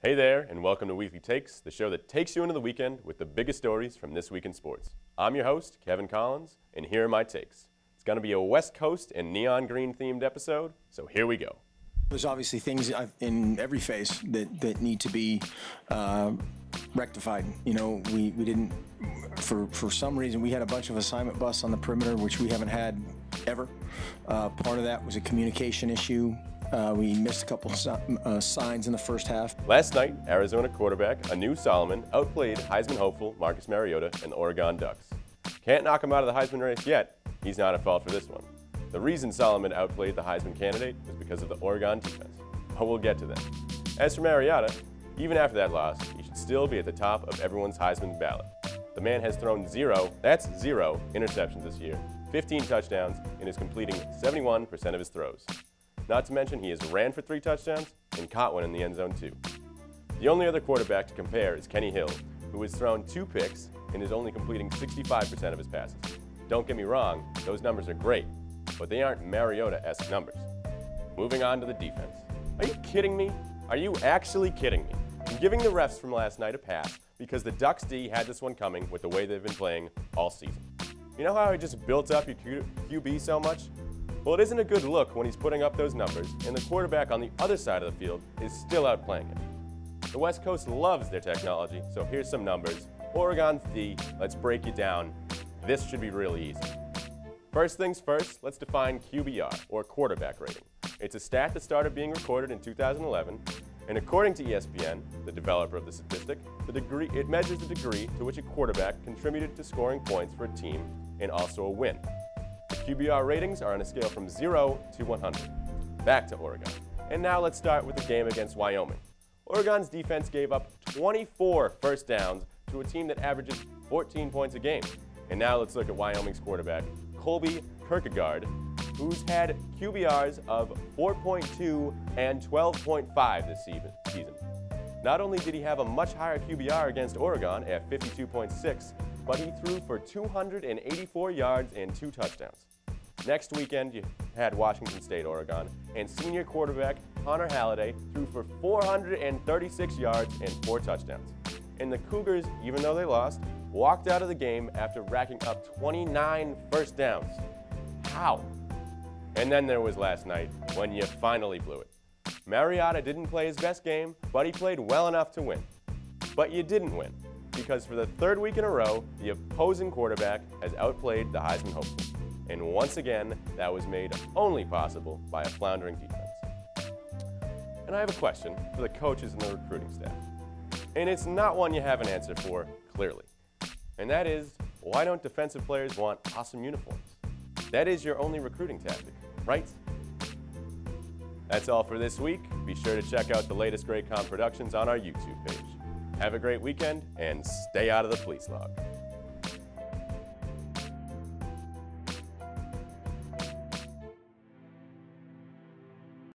Hey there, and welcome to Weekly Takes, the show that takes you into the weekend with the biggest stories from this week in sports. I'm your host, Kevin Collins, and here are my takes. It's going to be a West Coast and neon green themed episode, so here we go. There's obviously things in every phase that need to be rectified. You know, we didn't, for some reason, we had a bunch of assignment busts on the perimeter, which we haven't had ever. Part of that was a communication issue. We missed a couple signs in the first half. Last night, Arizona quarterback Anu Solomon outplayed Heisman hopeful Marcus Mariota and the Oregon Ducks. Can't knock him out of the Heisman race yet. He's not at fault for this one. The reason Solomon outplayed the Heisman candidate was because of the Oregon defense, but we'll get to that. As for Mariota, even after that loss, he should still be at the top of everyone's Heisman ballot. The man has thrown zero interceptions this year, 15 touchdowns, and is completing 71% of his throws. Not to mention he has ran for 3 touchdowns and caught one in the end zone too. The only other quarterback to compare is Kenny Hill, who has thrown 2 picks and is only completing 65% of his passes. Don't get me wrong, those numbers are great, but they aren't Mariota-esque numbers. Moving on to the defense. Are you kidding me? Are you actually kidding me? I'm giving the refs from last night a pass because the Ducks D had this one coming with the way they've been playing all season. You know how I just built up your QB so much? Well, it isn't a good look when he's putting up those numbers and the quarterback on the other side of the field is still outplaying him. The West Coast loves their technology, so here's some numbers. Oregon's D, let's break it down. This should be really easy. First things first, let's define QBR, or quarterback rating. It's a stat that started being recorded in 2011, and according to ESPN, the developer of the statistic, it measures the degree to which a quarterback contributed to scoring points for a team and also a win. The QBR ratings are on a scale from 0 to 100. Back to Oregon. And now let's start with the game against Wyoming. Oregon's defense gave up 24 first downs to a team that averages 14 points a game. And now let's look at Wyoming's quarterback, Colby Kierkegaard, who's had QBRs of 4.2 and 12.5 this season. Not only did he have a much higher QBR against Oregon at 52.6, but he threw for 284 yards and 2 touchdowns. Next weekend, you had Washington State, Oregon, and senior quarterback Connor Halliday threw for 436 yards and 4 touchdowns. And the Cougars, even though they lost, walked out of the game after racking up 29 first downs. How? And then there was last night, when you finally blew it. Mariota didn't play his best game, but he played well enough to win. But you didn't win, because for the 3rd week in a row, the opposing quarterback has outplayed the Heisman hopeful. And once again, that was made only possible by a floundering defense. And I have a question for the coaches and the recruiting staff. And it's not one you have an answer for, clearly. And that is, why don't defensive players want awesome uniforms? That is your only recruiting tactic, right? That's all for this week. Be sure to check out the latest Graycom productions on our YouTube page. Have a great weekend and stay out of the police log.